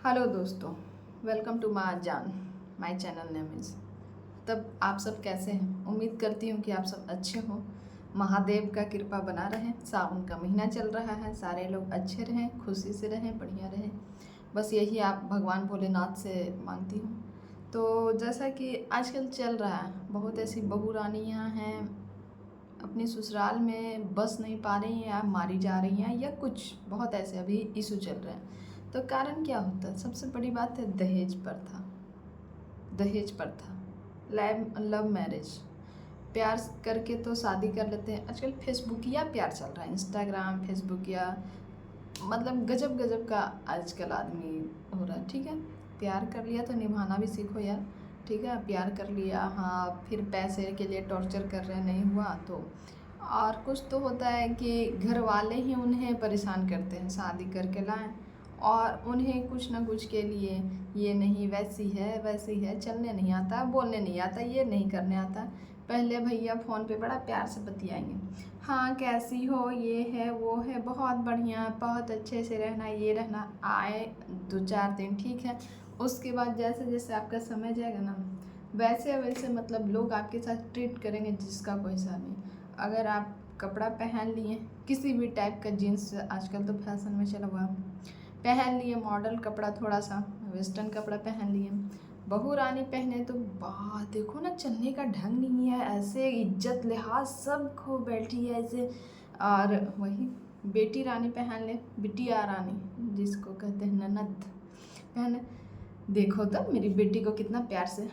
Hello दोस्तों, welcome to my जान। My channel name is. तब आप सब कैसे हैं? उम्मीद करती हूँ कि आप सब अच्छे हों। महादेव का कृपा बना रहे। सावन का महीना चल रहा है, सारे लोग अच्छे रहें, खुशी से रहें, बढ़िया रहें। बस यही आप भगवान भोलेनाथ से मांगती हूँ। तो जैसा कि आजकल चल रहा है, बहुत ऐसी बहू रानियाँ हैं अपने ससुराल में बस नहीं पा रही हैं या मारी जा रही हैं, या कुछ बहुत ऐसे अभी इशू चल रहे हैं। तो कारण क्या होता है? सबसे बड़ी बात है दहेज प्रथा। दहेज प्रथा, लव मैरिज, प्यार करके तो शादी कर लेते हैं। आजकल फेसबुकिया प्यार चल रहा है, इंस्टाग्राम फेसबुकिया, मतलब गजब गजब का आजकल आदमी हो रहा है। ठीक है, प्यार कर लिया तो निभाना भी सीखो यार। ठीक है, प्यार कर लिया, हाँ, फिर पैसे के लिए टॉर्चर कर रहे हैं, नहीं हुआ तो और कुछ तो होता है कि घर वाले ही उन्हें परेशान करते हैं, शादी करके लाएं और उन्हें कुछ ना कुछ के लिए, ये नहीं वैसी है वैसी है, चलने नहीं आता, बोलने नहीं आता, ये नहीं करने आता। पहले भैया फ़ोन पे बड़ा प्यार से बतियाएंगे, हाँ कैसी हो, ये है वो है, बहुत बढ़िया, बहुत अच्छे से रहना, ये रहना। आए 2-4 दिन ठीक है, उसके बाद जैसे जैसे आपका समय जाएगा ना, वैसे वैसे मतलब लोग आपके साथ ट्रीट करेंगे जिसका कोई सा नहीं। अगर आप कपड़ा पहन लिए किसी भी टाइप का, जीन्स आजकल तो फैशन में चला हुआ, पहन लिए मॉडल कपड़ा, थोड़ा सा वेस्टर्न कपड़ा पहन लिए, बहू रानी पहने तो वाह देखो ना, चलने का ढंग नहीं है, ऐसे इज्जत लिहाज सब खो बैठी है ऐसे। और वही बेटी रानी पहन ले, बिटिया रानी जिसको कहते हैं ननद, पहने, देखो तो मेरी बेटी को कितना प्यार से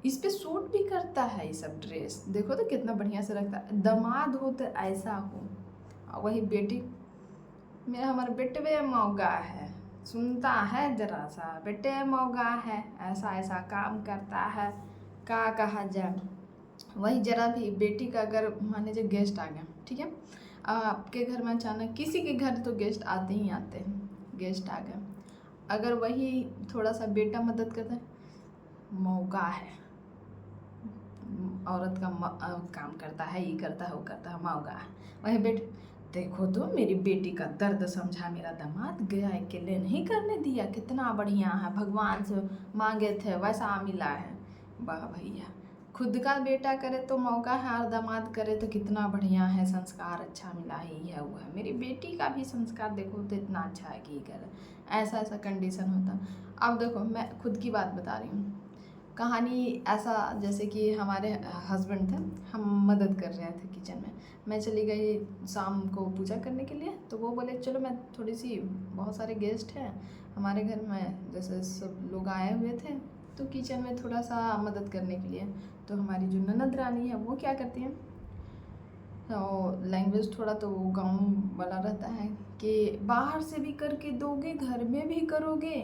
इस पे सूट भी करता है ये सब ड्रेस, देखो तो कितना बढ़िया से रखता है। दामाद हो तो ऐसा हो, और वही बेटी, मेरा हमारा बेटे मौगा है, सुनता है जरा सा, बेटे मौगा है, ऐसा ऐसा काम करता है, का कहा जाए। वही जरा भी बेटी का अगर मान लीजिए गेस्ट आ गया, ठीक है, आपके घर में अचानक किसी के घर तो गेस्ट आते ही आते हैं, गेस्ट आ गए, अगर वही थोड़ा सा बेटा मदद करता है, मौका है, औरत का काम करता है, ये करता है वो करता है, मौका है। वही बेटे, देखो तो मेरी बेटी का दर्द समझा, मेरा दामाद गया अकेले नहीं करने दिया, कितना बढ़िया है, भगवान से मांगे थे वैसा मिला है। वाह भैया, खुद का बेटा करे तो मौका है, और दामाद करे तो कितना बढ़िया है, संस्कार अच्छा मिला है, ये है वो है। मेरी बेटी का भी संस्कार देखो तो इतना अच्छा है कि कर ऐसा ऐसा कंडीशन होता। अब देखो मैं खुद की बात बता रही हूँ, कहानी ऐसा, जैसे कि हमारे हस्बैंड थे, हम मदद कर रहे थे किचन में, मैं चली गई शाम को पूजा करने के लिए, तो वो बोले चलो मैं थोड़ी सी, बहुत सारे गेस्ट हैं हमारे घर में, जैसे सब लोग आए हुए थे, तो किचन में थोड़ा सा मदद करने के लिए। तो हमारी जो ननद रानी है वो क्या करती है, तो लैंग्वेज थोड़ा तो वो गाँव वाला रहता है कि बाहर से भी करके दोगे, घर में भी करोगे,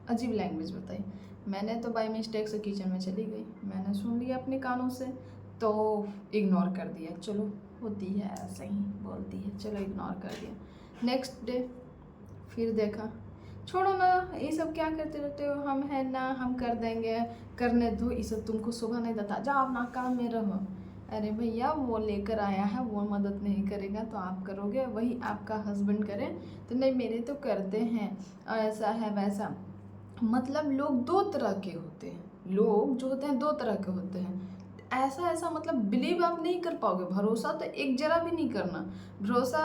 अजीब लैंग्वेज बताई। मैंने तो बाय मिस्टेक से किचन में चली गई, मैंने सुन लिया अपने कानों से, तो इग्नोर कर दिया, चलो होती है ऐसे ही बोलती है, चलो इग्नोर कर दिया। नेक्स्ट डे फिर देखा, छोड़ो ना ये सब क्या करते रहते हो, हम हैं ना, हम कर देंगे, करने दो, ये सब तुमको शोभा नहीं देता, जाओ अपना काम में रहो। अरे भैया वो लेकर आया है, वो मदद नहीं करेगा तो आप करोगे, वही आपका हस्बैंड करे तो नहीं मेरे तो करते हैं, ऐसा है वैसा। मतलब लोग दो तरह के होते हैं, लोग जो होते हैं दो तरह के होते हैं, ऐसा ऐसा मतलब बिलीव आप नहीं कर पाओगे, भरोसा तो एक जरा भी नहीं करना। भरोसा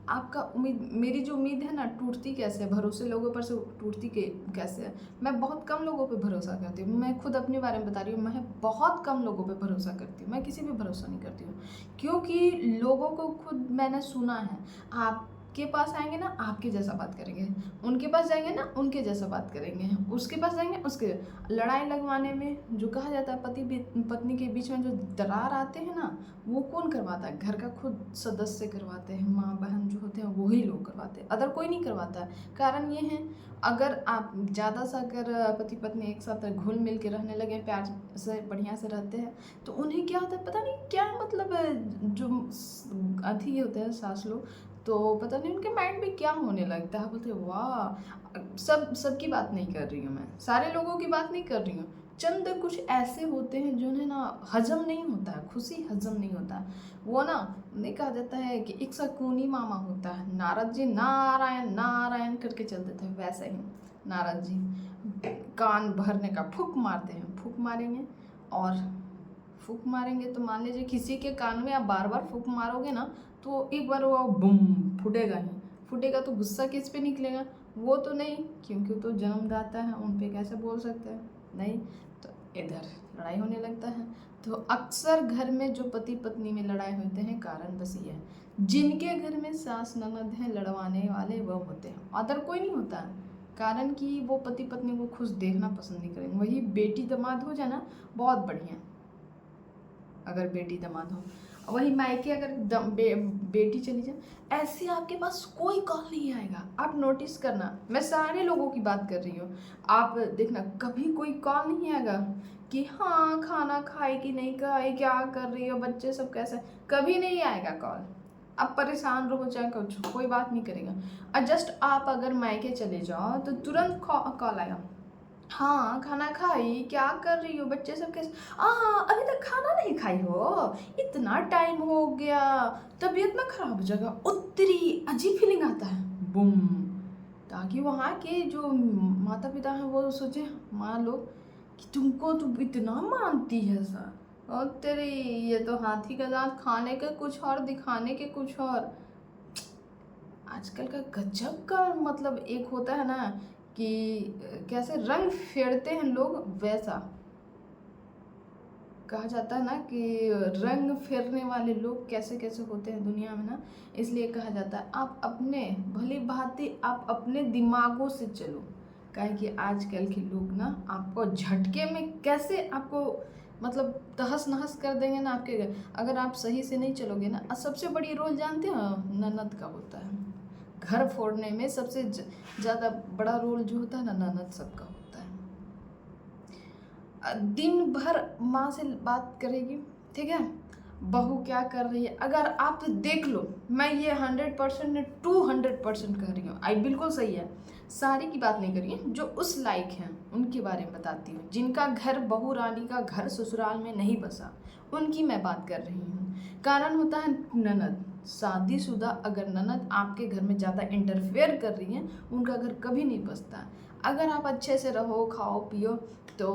आपका, उम्मीद, मेरी जो उम्मीद है ना टूटती कैसे है, भरोसे लोगों पर से टूटती के कैसे है। मैं बहुत कम लोगों पे भरोसा करती हूँ, मैं खुद अपने बारे में बता रही हूँ, मैं बहुत कम लोगों पे भरोसा करती हूँ, मैं किसी भी भरोसा नहीं करती हूँ, क्योंकि लोगों को खुद मैंने सुना है, आपके पास आएंगे ना आपके जैसा बात करेंगे, उनके पास जाएंगे ना उनके जैसा बात करेंगे, उसके पास जाएंगे उसके, लड़ाई लगवाने में जो कहा जाता है पति पत्नी के बीच में जो दरार आते हैं ना, वो कौन करवाता है? घर का खुद सदस्य करवाते हैं, माँ बहन जो होते हैं वही लोग करवाते हैं, अदर कोई नहीं करवाता है। कारण ये है, अगर आप ज़्यादा सा अगर पति पत्नी एक साथ घुल मिल के रहने लगे, प्यार से बढ़िया से रहते हैं, तो उन्हें क्या होता है पता नहीं क्या, मतलब जो अथी होते हैं सास लोग, तो पता नहीं उनके माइंड में क्या होने लगता है, बोलते वाह। सबकी बात नहीं कर रही हूँ मैं, सारे लोगों की बात नहीं कर रही हूँ, चंद कुछ ऐसे होते हैं जिन्हें ना हजम नहीं होता है, खुशी हजम नहीं होता है। वो ना, नहीं कहा जाता है कि एक शकुनी मामा होता है, नारद जी नारायण नारायण करके चलते थे, वैसे ही नारद जी कान भरने का फूक मारते हैं, फूक मारेंगे और फूक मारेंगे तो मान लीजिए किसी के कान में आप बार बार फूक मारोगे ना तो एक बार वो बूम फूटेगा ही, फूटेगा तो गुस्सा किस पे निकलेगा? वो तो नहीं, क्योंकि वो तो जन्मदाता है, उन पे कैसे बोल सकते हैं? नहीं, तो इधर लड़ाई होने लगता है। तो अक्सर घर में जो पति पत्नी में लड़ाई होते हैं कारण बस ये है, जिनके घर में सास ननद हैं लड़वाने वाले वो होते हैं, अदर कोई नहीं होता है। कारण कि वो पति पत्नी को खुश देखना पसंद नहीं करेंगे। वही बेटी दामाद हो जाए ना बहुत बढ़िया, अगर बेटी दामाद हो, वही मायके अगर बेटी चली जाए, ऐसे आपके पास कोई कॉल नहीं आएगा। आप नोटिस करना, मैं सारे लोगों की बात कर रही हूँ, आप देखना कभी कोई कॉल नहीं आएगा कि हाँ खाना खाए कि नहीं खाए, क्या कर रही हो, बच्चे सब कैसे, कभी नहीं आएगा कॉल। आप परेशान रहो चाहे कुछ, कोई बात नहीं करेगा। और जस्ट आप अगर मायके चले जाओ तो तुरंत कॉल आएगा, हाँ खाना खाई, क्या कर रही हो, बच्चे सब कैसे, अभी तक खाना नहीं खाई हो, इतना टाइम हो गया, तबीयत ना खराब हो जाएगा, उत्तरी अजीब फीलिंग आता है बूम। ताकि वहाँ के जो माता पिता हैं वो सोचे मान लो कि तुमको तो इतना मानती है सर, और तेरी ये तो हाथी का दांत खाने के कुछ और दिखाने के कुछ और। आजकल का गजब का मतलब एक होता है ना कि कैसे रंग फेरते हैं लोग, वैसा कहा जाता है ना कि रंग फेरने वाले लोग कैसे कैसे होते हैं दुनिया में ना। इसलिए कहा जाता है आप अपने भली भांति आप अपने दिमागों से चलो, काहे कि आजकल के लोग ना आपको झटके में कैसे आपको मतलब तहस नहस कर देंगे ना आपके घर, अगर आप सही से नहीं चलोगे ना। और सबसे बड़ी रोल जानते हो ननद का होता है, घर फोड़ने में सबसे ज़्यादा बड़ा रोल जो होता है ना ननद सबका होता है। दिन भर माँ से बात करेगी, ठीक है, बहू क्या कर रही है, अगर आप देख लो, मैं ये 100% 200% कह रही हूँ, आई बिल्कुल सही है, सारी की बात नहीं करिए, जो उस लायक हैं उनके बारे में बताती हूँ, जिनका घर बहू रानी का घर ससुराल में नहीं बसा, उनकी मैं बात कर रही हूँ। कारण होता है ननद, शादीशुदा अगर ननद आपके घर में ज़्यादा इंटरफेयर कर रही है, उनका घर कभी नहीं बसता। अगर आप अच्छे से रहो खाओ पियो तो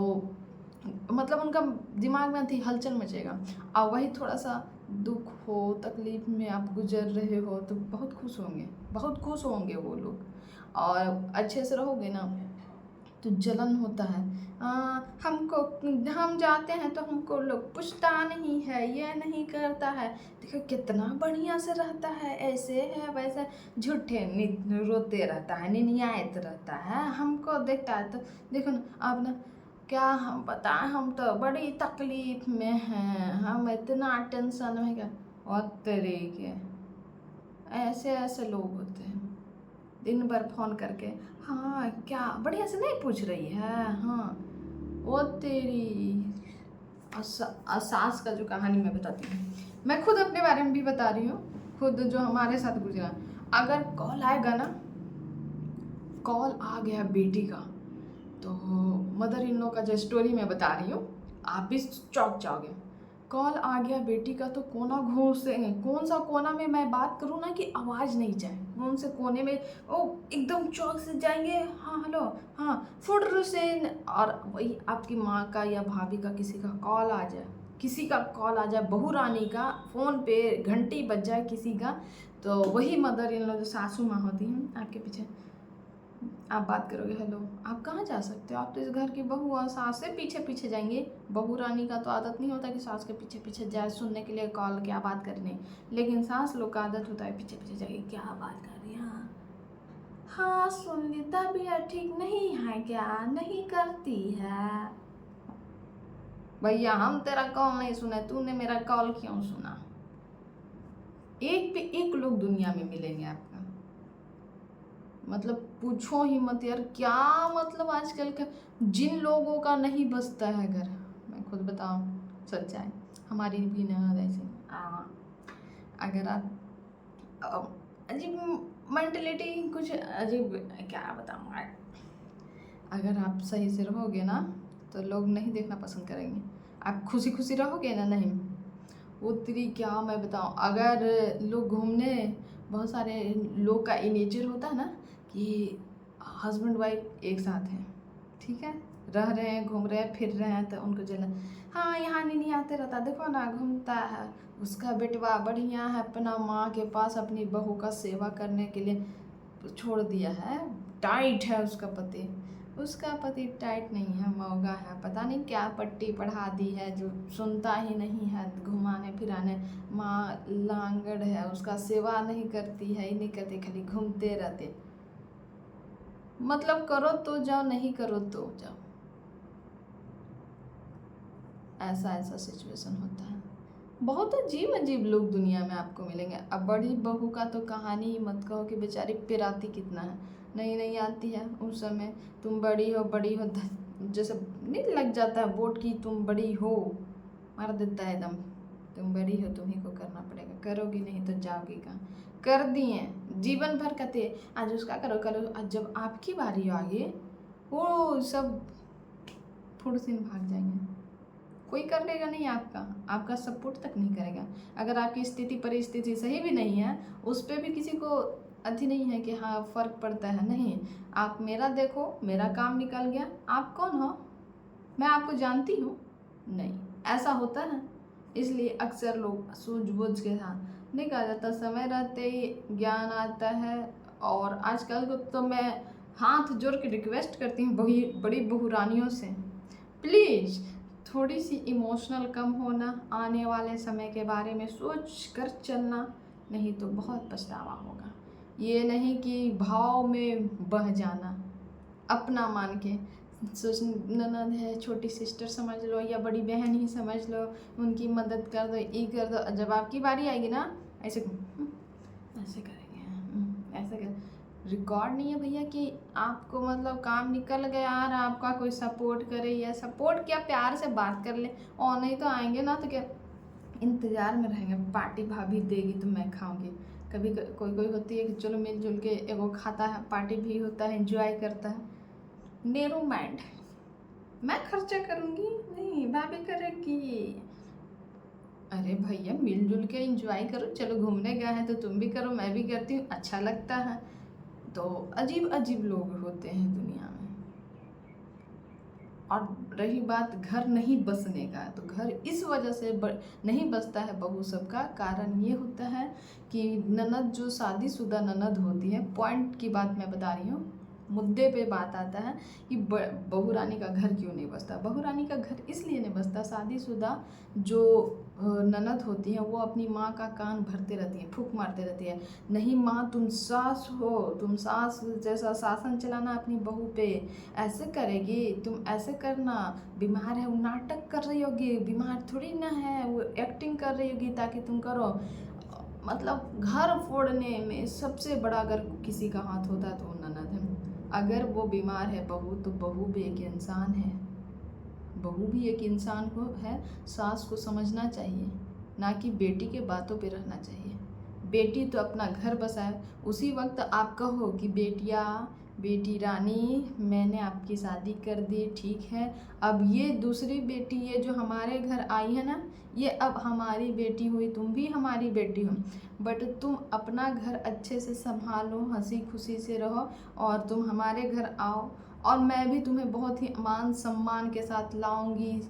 मतलब उनका दिमाग में थी हलचल मचेगा, और वही थोड़ा सा दुख हो तकलीफ में आप गुजर रहे हो तो बहुत खुश होंगे, बहुत खुश होंगे वो लोग। और अच्छे से रहोगे ना तो जलन होता है, हमको हम जाते हैं तो हमको लोग पूछता नहीं है, ये नहीं करता है, देखो कितना बढ़िया से रहता है, ऐसे है वैसे, झूठे रोते रहता है, निनियात रहता है, हमको देखता है तो देखो ना आप ना, क्या हम बताएं, हम तो बड़ी तकलीफ में हैं, हम इतना टेंशन में क्या, और तरीके ऐसे ऐसे लोग होते हैं दिन भर फोन करके, हाँ क्या बढ़िया से नहीं पूछ रही है, हाँ वो तेरी। सास का जो कहानी मैं बताती हूँ, मैं खुद अपने बारे में भी बता रही हूँ, खुद जो हमारे साथ गुजरा। अगर कॉल आएगा ना, कॉल आ गया बेटी का, तो मदर इन लॉ का जो स्टोरी मैं बता रही हूँ आप भी चौंक जाओगे। कॉल आ गया बेटी का तो कोना घुसेंगे, कौन सा कोना में मैं बात करूँ ना कि आवाज़ नहीं जाए, कौन से कोने में ओ एकदम चौक से जाएंगे, हाँ हेलो, हाँ फुट से, और वही आपकी माँ का या भाभी का किसी का कॉल आ जाए, किसी का कॉल आ जाए, बहू रानी का फ़ोन पे घंटी बज जाए किसी का, तो वही मदर इन लॉ जो सासू माँ होती हैं आपके पीछे, आप बात करोगे हेलो, आप कहाँ जा सकते हो, आप तो इस घर की बहू और सास से पीछे पीछे जाएंगे। बहू रानी का तो आदत नहीं होता कि सास के पीछे पीछे जाए सुनने के लिए कॉल क्या बात करनी, लेकिन सास लोग का आदत होता है पीछे पीछे जाएगी, क्या बात कर रही है, हाँ सुन ली, तबीयत ठीक नहीं है क्या, नहीं करती है, भैया हम तेरा कॉल नहीं सुने, तूने मेरा कॉल क्यों सुना। एक पे एक लोग दुनिया में मिलेंगे आपका, मतलब पूछो ही मत यार, क्या मतलब आजकल का जिन लोगों का नहीं बसता है घर, मैं खुद बताऊं सच्चाई, हमारी भी ननद ऐसे, अगर आप अजीब मेंटलिटी कुछ अजीब, क्या बताऊँ, अगर आप सही से रहोगे ना तो लोग नहीं देखना पसंद करेंगे, आप खुशी खुशी रहोगे ना, नहीं वो तेरी क्या मैं बताऊँ। अगर लोग घूमने, बहुत सारे लोग का ये नेचर होता है ना कि हस्बैंड वाइफ एक साथ हैं, ठीक है, रह रहे हैं, घूम रहे हैं, फिर रहे हैं, तो उनको जलन, हाँ यहाँ नहीं आते रहता, देखो ना घूमता है, उसका बेटवा बढ़िया है, अपना माँ के पास अपनी बहू का सेवा करने के लिए छोड़ दिया है, टाइट है उसका पति। उसका पति टाइट नहीं है, मौगा है, पता नहीं क्या पट्टी पढ़ा दी है जो सुनता ही नहीं है, घुमाने फिराने। माँ लांगड़ है, उसका सेवा नहीं करती है, ही नहीं करती, खाली घूमते रहते। मतलब करो तो जाओ, नहीं करो तो जाओ, ऐसा ऐसा सिचुएशन होता है। बहुत अजीब अजीब लोग दुनिया में आपको मिलेंगे। अब बड़ी बहू का तो कहानी ही मत कहो कि बेचारी पिराती कितना है, नहीं आती है। उस समय तुम बड़ी हो जैसे नहीं लग जाता है बोट की, तुम बड़ी हो, मार देता है एकदम, तुम बड़ी हो, तुम्ही को करना पड़ेगा, करोगी नहीं तो जाओगी कहाँ। कर दिए जीवन भर कहते आज उसका करो करो, आज जब आपकी बारी आगे वो सब फुर्सिन भाग जाएंगे, कोई करेगा नहीं, आपका सपोर्ट तक नहीं करेगा। अगर आपकी स्थिति परिस्थिति सही भी नहीं है, उस पर भी किसी को अति नहीं है कि हाँ फर्क पड़ता है, नहीं। आप मेरा देखो, मेरा काम निकल गया, आप कौन हो, मैं आपको जानती हूँ, नहीं, ऐसा होता है। इसलिए अक्सर लोग सूझबूझ के साथ नहीं कहा जाता, समय रहते ही ज्ञान आता है। और आजकल को तो मैं हाथ जोड़ के रिक्वेस्ट करती हूँ बड़ी बहुरानियों से, प्लीज़ थोड़ी सी इमोशनल कम होना, आने वाले समय के बारे में सोच कर चलना, नहीं तो बहुत पछतावा होगा। ये नहीं कि भाव में बह जाना, अपना मान के सोच, ननद है, छोटी सिस्टर समझ लो या बड़ी बहन ही समझ लो, उनकी मदद कर दो, ये कर दो। जब आपकी बारी आएगी ना, ऐसे ऐसे करेंगे, ऐसे कर। रिकॉर्ड नहीं है भैया कि आपको मतलब काम निकल गया और आपका कोई सपोर्ट करे, या सपोर्ट क्या, प्यार से बात कर ले, और नहीं तो आएंगे ना तो क्या इंतज़ार में रहेंगे, पार्टी भाभी देगी तो मैं खाऊंगी। कभी कोई होती है कि चलो मिलजुल के एगो खाता है, पार्टी भी होता है, एंजॉय करता है। नेरो माइंड, मैं खर्चा करूँगी नहीं, भाभी करेगी। अरे भैया मिलजुल के एंजॉय करो, चलो घूमने गए हैं तो तुम भी करो, मैं भी करती हूँ, अच्छा लगता है। तो अजीब अजीब लोग होते हैं दुनिया में। और रही बात घर नहीं बसने का, तो घर इस वजह से नहीं बसता है बहू सबका, कारण ये होता है कि ननद जो शादीशुदा ननद होती है, पॉइंट की बात मैं बता रही हूँ, मुद्दे पे बात आता है कि बहू रानी का घर क्यों नहीं बसता। बहू रानी का घर इसलिए नहीं बसता, शादीशुदा जो ननद होती हैं वो अपनी माँ का कान भरते रहती हैं, फूंक मारते रहती है, नहीं माँ तुम सास हो, तुम सास जैसा शासन चलाना अपनी बहू पे, ऐसे करेगी, तुम ऐसे करना, बीमार है वो नाटक कर रही होगी, बीमार थोड़ी ना है, वो एक्टिंग कर रही होगी ताकि तुम करो। मतलब घर फोड़ने में सबसे बड़ा अगर किसी का हाथ होता है तो वो ननद है। अगर वो बीमार है बहू, तो बहू भी एक इंसान है, बहू भी एक इंसान को है, सास को समझना चाहिए, ना कि बेटी के बातों पे रहना चाहिए। बेटी तो अपना घर बसाए, उसी वक्त आप कहो कि बेटिया, बेटी रानी मैंने आपकी शादी कर दी, ठीक है, अब ये दूसरी बेटी, ये जो हमारे घर आई है ना, ये अब हमारी बेटी हुई, तुम भी हमारी बेटी हो, बट तुम अपना घर अच्छे से संभालो, हंसी खुशी से रहो, और तुम हमारे घर आओ, और मैं भी तुम्हें बहुत ही मान सम्मान के साथ लाऊंगी,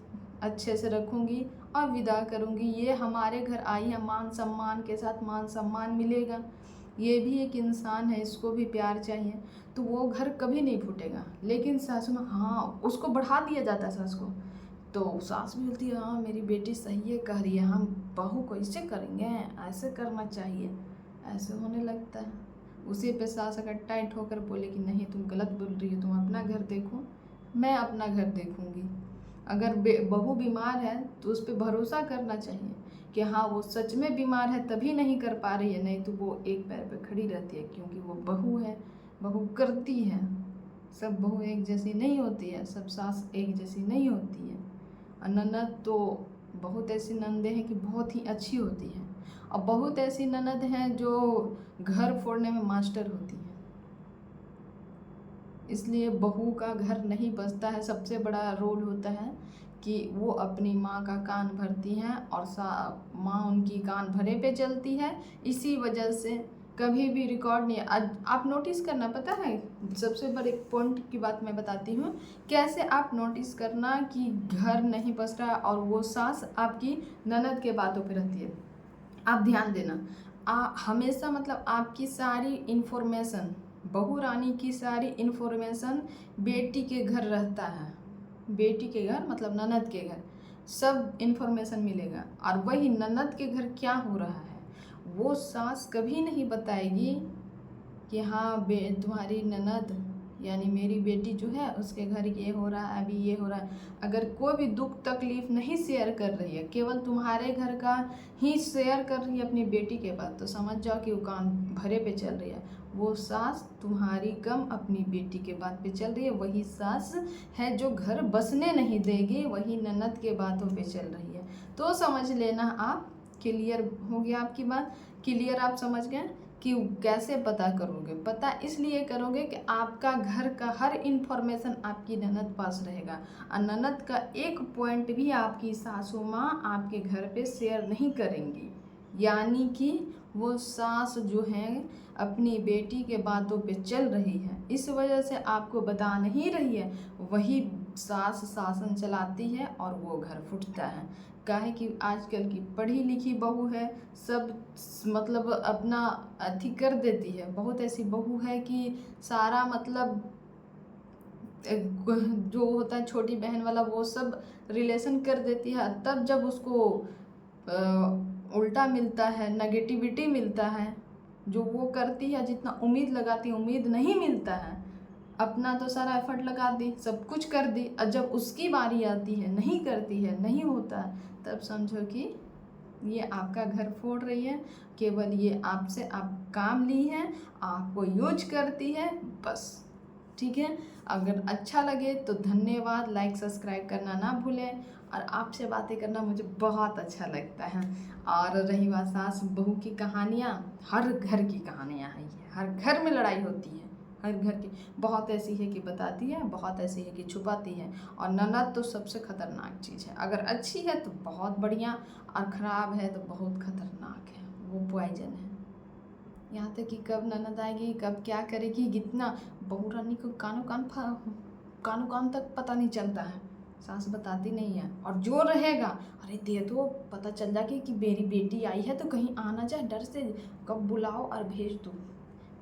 अच्छे से रखूंगी और विदा करूंगी। ये हमारे घर आई है, मान सम्मान के साथ मान सम्मान मिलेगा, ये भी एक इंसान है, इसको भी प्यार चाहिए, तो वो घर कभी नहीं फूटेगा। लेकिन सासू में हाँ उसको बढ़ा दिया जाता है सास को, तो सास भी बोलती है हाँ मेरी बेटी सही है कह रही है, हम बहू को ऐसे करेंगे, ऐसे करना चाहिए, ऐसे होने लगता है। उसी पे सास अगर टाइट होकर बोले कि नहीं तुम गलत बोल रही हो, तुम अपना घर देखो, मैं अपना घर देखूंगी। अगर बहू बीमार है तो उस पर भरोसा करना चाहिए कि हाँ वो सच में बीमार है तभी नहीं कर पा रही है, नहीं तो वो एक पैर पे खड़ी रहती है, क्योंकि वो बहू है, बहू करती है। सब बहू एक जैसी नहीं होती है, सब सास एक जैसी नहीं होती है। और ननद तो बहुत ऐसी ननदें हैं कि बहुत ही अच्छी होती है, और बहुत ऐसी ननद हैं जो घर फोड़ने में मास्टर होती है। इसलिए बहू का घर नहीं बसता है, सबसे बड़ा रोल होता है कि वो अपनी माँ का कान भरती हैं, और माँ उनकी कान भरे पे चलती है। इसी वजह से कभी भी रिकॉर्ड नहीं। आप नोटिस करना, पता है सबसे बड़े पॉइंट की बात मैं बताती हूँ, कैसे आप नोटिस करना कि घर नहीं बस रहा और वो सास आपकी ननद के बातों पे रहती है। आप ध्यान देना, हमेशा मतलब आपकी सारी इन्फॉर्मेशन, बहू रानी की सारी इन्फॉर्मेशन बेटी के घर रहता है। बेटी के घर मतलब ननद के घर सब इन्फॉर्मेशन मिलेगा। और वही ननद के घर क्या हो रहा है वो सास कभी नहीं बताएगी कि हाँ तुम्हारी ननद यानी मेरी बेटी जो है उसके घर ये हो रहा है, अभी ये हो रहा है। अगर कोई भी दुख तकलीफ नहीं शेयर कर रही है, केवल तुम्हारे घर का ही शेयर कर रही है अपनी बेटी के बाद, तो समझ जाओ कि वो कान भरे पे चल रही है। वो सास तुम्हारी गम अपनी बेटी के बात पे चल रही है। वही सास है जो घर बसने नहीं देगी, वही ननद के बातों पे चल रही है। तो समझ लेना आप, क्लियर हो गया आपकी बात, क्लियर आप समझ गए कि कैसे पता करोगे। पता इसलिए करोगे कि आपका घर का हर इन्फॉर्मेशन आपकी ननद पास रहेगा और ननद का एक पॉइंट भी आपकी सासू माँ आपके घर पे शेयर नहीं करेंगी। यानी कि वो सास जो है अपनी बेटी के बातों पे चल रही है, इस वजह से आपको बता नहीं रही है। वही सास शासन चलाती है और वो घर फूटता है। काहे कि आजकल की पढ़ी लिखी बहू है, सब मतलब अपना अथी कर देती है। बहुत ऐसी बहू है कि सारा मतलब जो होता है छोटी बहन वाला वो सब रिलेशन कर देती है। तब जब उसको उल्टा मिलता है, नेगेटिविटी मिलता है, जो वो करती है जितना उम्मीद लगाती है उम्मीद नहीं मिलता है। अपना तो सारा एफर्ट लगा दी, सब कुछ कर दी, और जब उसकी बारी आती है नहीं करती है, नहीं होता है, तब समझो कि ये आपका घर फोड़ रही है। केवल ये आपसे आप काम ली है, आपको यूज करती है बस। ठीक है, अगर अच्छा लगे तो धन्यवाद, लाइक सब्सक्राइब करना ना भूलें। और आपसे बातें करना मुझे बहुत अच्छा लगता है। और रही बात सास बहू की कहानियाँ, हर घर की कहानियाँ हैं ये, हर घर में लड़ाई होती है, हर घर की। बहुत ऐसी है कि बताती है, बहुत ऐसी है कि छुपाती है। और ननद तो सबसे खतरनाक चीज़ है। अगर अच्छी है तो बहुत बढ़िया, और ख़राब है तो बहुत खतरनाक है, वो पॉइजन है। यहाँ तक कि कब ननद आएगी, कब क्या करेगी, कितना बहू रानी को कानों कान तक पता नहीं चलता है, सास बताती नहीं है। और जो रहेगा, अरे दे दो, पता चल जाए कि मेरी बेटी आई है तो कहीं आ ना जाए, डर से कब बुलाओ और भेज दो।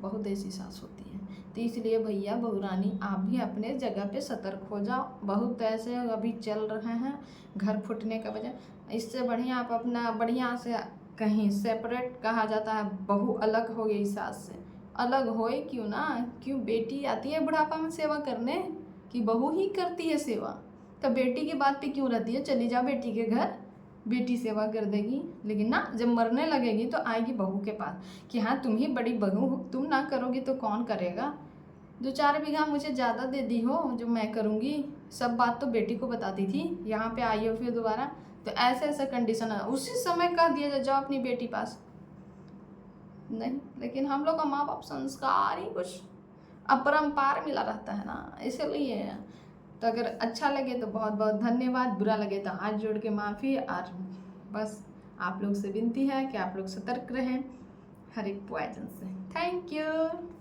बहुत ऐसी सास होती है। तो इसलिए भैया बहू रानी आप भी अपने जगह पे सतर्क हो जाओ। बहुत ऐसे अभी चल रहे हैं घर फूटने का वजह। इससे बढ़िया आप अपना बढ़िया से कहीं सेपरेट, कहा जाता है बहू अलग हो गई सास से, अलग होए क्यों ना, क्यों बेटी आती है बुढ़ापा में सेवा करने कि बहू ही करती है सेवा, तो बेटी की बात पे क्यों रहती है। चली जाओ बेटी के घर, बेटी सेवा कर देगी। लेकिन ना, जब मरने लगेगी तो आएगी बहू के पास कि हाँ तुम ही बड़ी बहू हो, तुम ना करोगी तो कौन करेगा। 2-4 बीघा मुझे ज़्यादा दे दी हो जो मैं करूँगी, सब बात तो बेटी को बताती थी, यहाँ पे आई हो फिर दोबारा। तो ऐसे ऐसा कंडीशन है, उसी समय कह दिया जाओ अपनी बेटी पास नहीं। लेकिन हम लोग का माँ बाप संस्कार ही कुछ अपरंपार मिला रहता है ना, इसलिए। तो अगर अच्छा लगे तो बहुत बहुत धन्यवाद, बुरा लगे तो हाथ जोड़ के माफ़ी। और बस आप लोग से विनती है कि आप लोग सतर्क रहें हर एक पॉइजन से। Thank you.